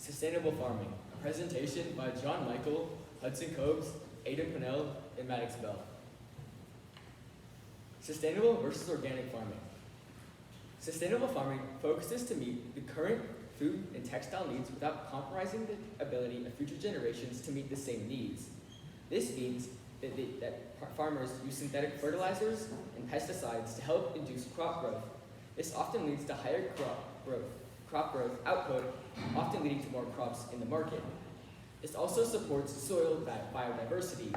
Sustainable Farming, a presentation by John Michael, Hudson Cobes, Aidan Pinnell, and Maddox Bell. Sustainable versus organic farming. Sustainable farming focuses to meet the current food and textile needs without compromising the ability of future generations to meet the same needs. This means that farmers use synthetic fertilizers and pesticides to help induce crop growth. This often leads to higher crop growth output, often leading to more crops in the market. This also supports soil biodiversity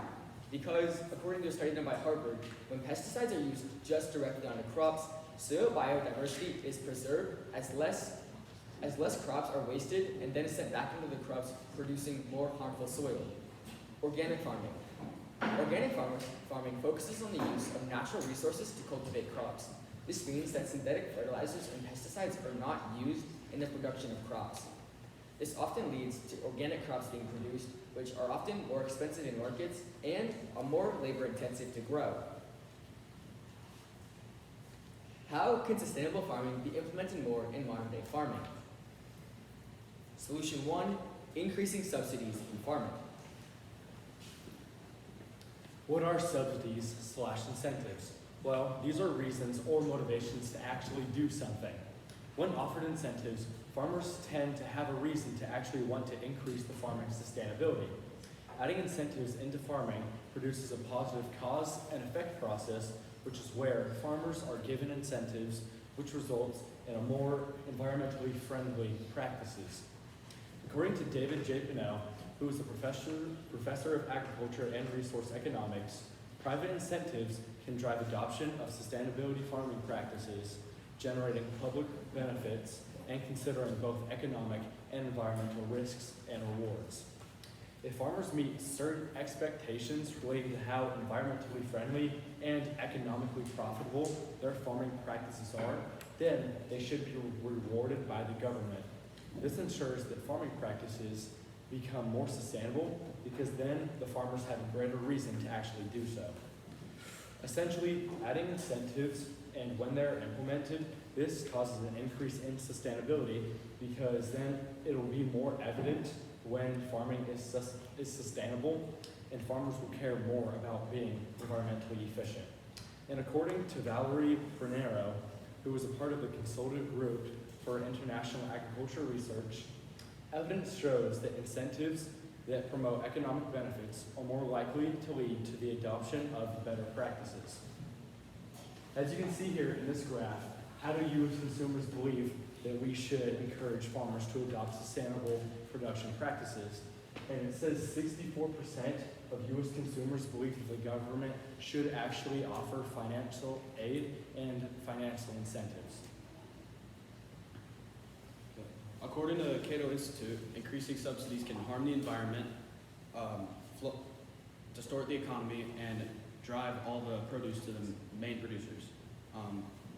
because, according to a study done by Harvard, when pesticides are used just directly on the crops, soil biodiversity is preserved as less crops are wasted and then sent back into the crops, producing more harmful soil. Organic farming. Organic farming focuses on the use of natural resources to cultivate crops. This means that synthetic fertilizers and pesticides are not used in the production of crops. This often leads to organic crops being produced, which are often more expensive in markets and are more labor-intensive to grow. How can sustainable farming be implemented more in modern-day farming? Solution 1, increasing subsidies in farming. What are subsidies/incentives? Well, these are reasons or motivations to actually do something. When offered incentives, farmers tend to have a reason to actually want to increase the farming sustainability. Adding incentives into farming produces a positive cause and effect process, which is where farmers are given incentives, which results in a more environmentally friendly practices. According to David J. Pinnell, who is a professor of agriculture and resource economics, private incentives can drive adoption of sustainability farming practices, generating public benefits and considering both economic and environmental risks and rewards. If farmers meet certain expectations relating to how environmentally friendly and economically profitable their farming practices are, then they should be rewarded by the government. This ensures that farming practices become more sustainable because then the farmers have a greater reason to actually do so. Essentially, adding incentives and when they're implemented, this causes an increase in sustainability because then it'll be more evident when farming is sustainable and farmers will care more about being environmentally efficient. And according to Valerie Bernero, who was a part of the consultative group for international agriculture research, evidence shows that incentives that promote economic benefits are more likely to lead to the adoption of better practices. As you can see here in this graph, how do you as consumers believe that we should encourage farmers to adopt sustainable production practices? And it says 64% of U.S. consumers believe that the government should actually offer financial aid and financial incentives. According to the Cato Institute, increasing subsidies can harm the environment, distort the economy, and drive all the produce to the main producers.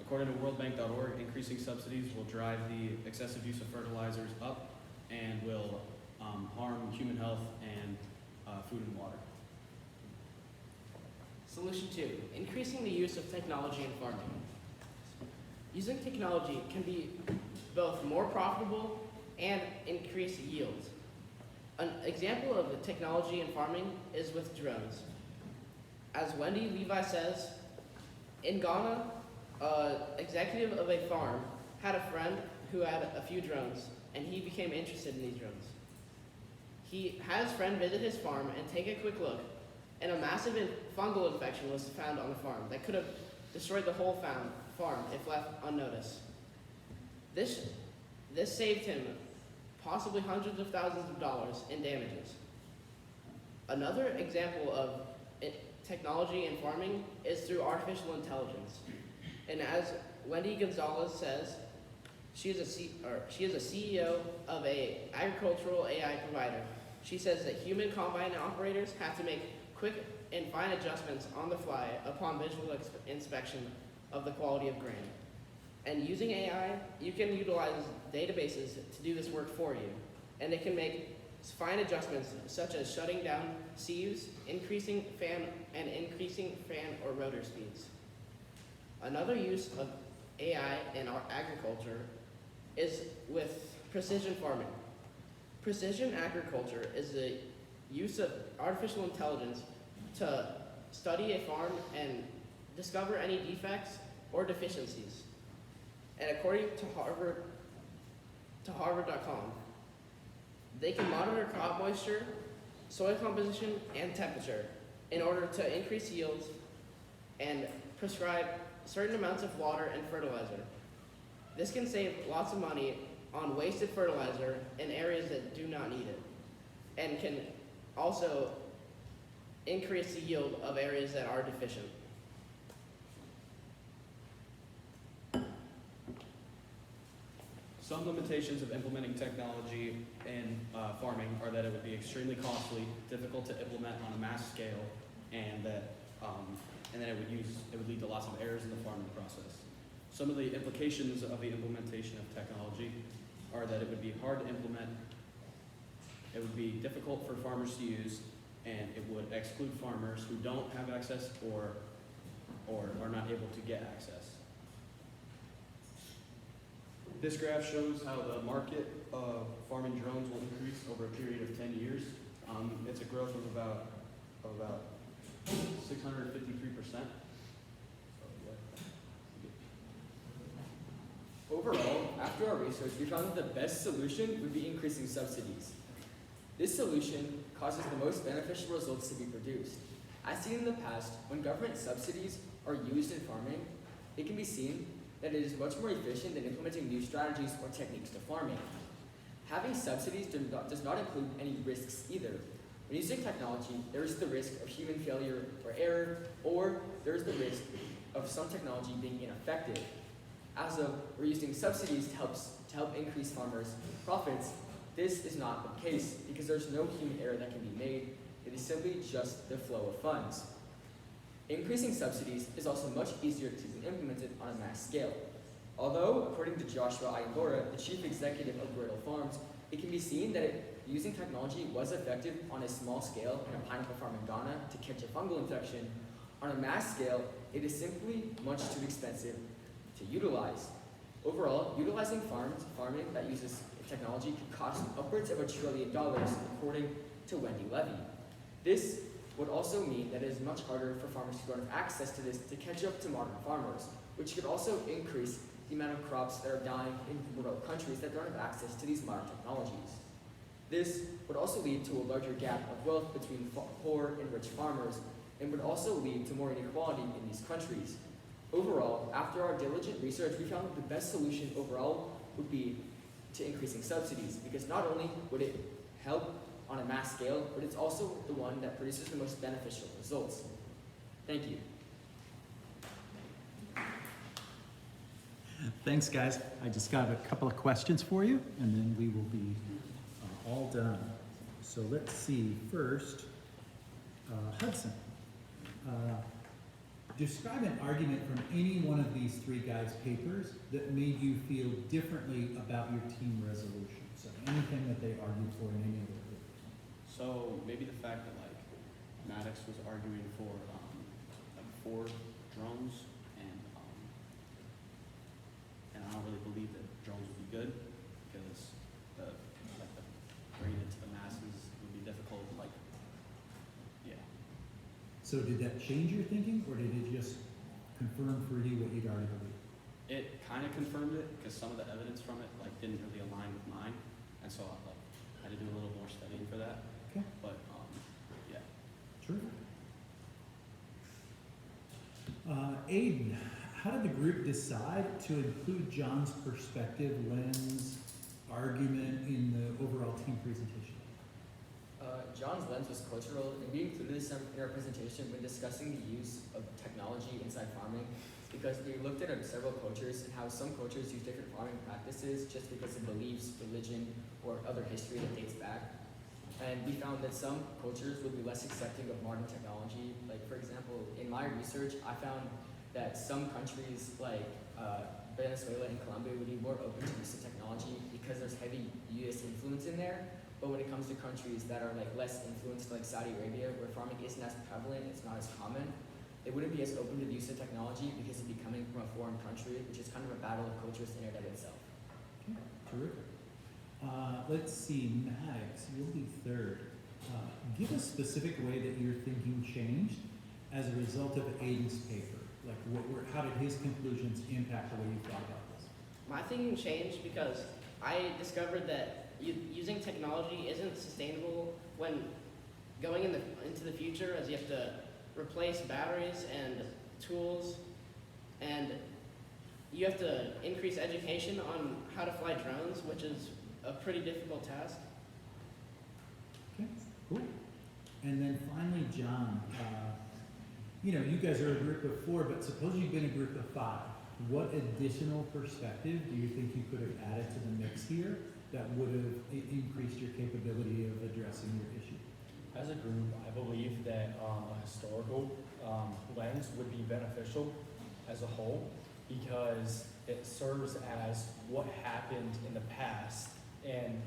According to WorldBank.org, increasing subsidies will drive the excessive use of fertilizers up and will harm human health and food and water. Solution 2, increasing the use of technology in farming. Using technology can be both more profitable and increase yields. An example of the technology in farming is with drones. As Wendy Levi says, in Ghana, an executive of a farm had a friend who had a few drones, and he became interested in these drones. He had his friend visit his farm and take a quick look, and a massive fungal infection was found on the farm that could have destroyed the whole farm if left unnoticed. This saved him possibly hundreds of thousands of dollars in damages. Another example of technology in farming is through artificial intelligence. And as Wendy Gonzalez says, she is a CEO of an agricultural AI provider. She says that human combine operators have to make quick and fine adjustments on the fly upon visual inspection of the quality of grain. And using AI, you can utilize databases to do this work for you. And it can make fine adjustments such as shutting down sieves, increasing fan or rotor speeds. Another use of AI in our agriculture is with precision farming. Precision agriculture is the use of artificial intelligence to study a farm and discover any defects or deficiencies. And according to Harvard.com, they can monitor crop moisture, soil composition, and temperature in order to increase yields and prescribe certain amounts of water and fertilizer. This can save lots of money on wasted fertilizer in areas that do not need it, and can also increase the yield of areas that are deficient. Some limitations of implementing technology in farming are that it would be extremely costly, difficult to implement on a mass scale, and that it would lead to lots of errors in the farming process. Some of the implications of the implementation of technology are that it would be hard to implement, it would be difficult for farmers to use, and it would exclude farmers who don't have access or are not able to get access. This graph shows how the market of farming drones will increase over a period of 10 years. It's a growth of about 653%. Overall, after our research, we found that the best solution would be increasing subsidies. This solution causes the most beneficial results to be produced. As seen in the past, when government subsidies are used in farming, it can be seen that it is much more efficient than implementing new strategies or techniques to farming. Having subsidies does not include any risks either. When using technology, there is the risk of human failure or error, or there is the risk of some technology being ineffective. As of we're using subsidies to help increase farmers' profits, this is not the case because there's no human error that can be made. It is simply just the flow of funds. Increasing subsidies is also much easier to be implemented on a mass scale. Although, according to Joshua Ayalora, the chief executive of Brittle Farms, it can be seen that using technology was effective on a small scale in a pineapple farm in Ghana to catch a fungal infection. On a mass scale, it is simply much too expensive to utilize. Overall, utilizing farming that uses technology could cost upwards of $1 trillion, according to Wendy Levy. This would also mean that it is much harder for farmers who don't have access to this to catch up to modern farmers, which could also increase the amount of crops that are dying in rural countries that don't have access to these modern technologies. This would also lead to a larger gap of wealth between poor and rich farmers, and would also lead to more inequality in these countries. Overall, after our diligent research, we found that the best solution overall would be to increasing subsidies, because not only would it help on a mass scale, but it's also the one that produces the most beneficial results. Thank you. Thanks, guys. I just got a couple of questions for you, and then we will be all done. So let's see. First, Hudson. Describe an argument from any one of these three guys' papers that made you feel differently about your team resolution. So anything that they argued for in any of their papers. So maybe the fact that Maddox was arguing for 4 drones, and I don't really believe that drones would be good because bringing it to the masses would be difficult. So did that change your thinking, or did it just confirm for you what you'd already believed? It kind of confirmed it because some of the evidence from it didn't really align with mine, and so I had to do a little more studying for that. Okay. But yeah. Terrific. Aiden, how did the group decide to include John's perspective, lens, argument in the overall team presentation? John's lens was cultural, and we included this in our presentation when discussing the use of technology inside farming, because we looked at several cultures and how some cultures use different farming practices just because of beliefs, religion, or other history that dates back. And we found that some cultures would be less accepting of modern technology. Like, for example, in my research, I found that some countries like Venezuela and Colombia would be more open to use of technology because there's heavy US influence in there. But when it comes to countries that are less influenced, like Saudi Arabia, where farming isn't as prevalent, it's not as common, they wouldn't be as open to the use of technology because it'd be coming from a foreign country, which is kind of a battle of cultures in and of itself. Okay, terrific. Let's see, Maddox, you'll be third. Give a specific way that your thinking changed as a result of Aiden's paper. Like, how did his conclusions impact the way you thought about this? My thinking changed because I discovered that using technology isn't sustainable when going into the future, as you have to replace batteries and tools, and you have to increase education on how to fly drones, which is a pretty difficult task. Okay, cool. And then finally, John, you know, you guys are a group of 4, but suppose you've been a group of 5. What additional perspective do you think you could have added to the mix here that would have increased your capability of addressing your issue? As a group, I believe that a historical lens would be beneficial as a whole because it serves as what happened in the past and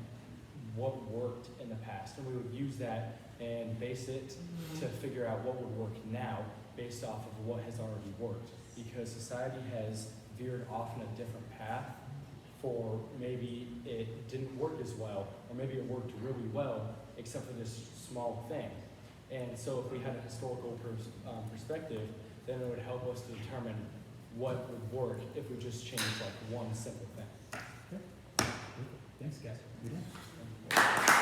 what worked in the past. And we would use that and base it to figure out what would work now based off of what has already worked. Because society has veered off in a different path for maybe it didn't work as well, or maybe it worked really well, except for this small thing. And so if we had a historical perspective, then it would help us to determine what would work if we just changed like one simple thing. Okay. Thanks, guys. You're done.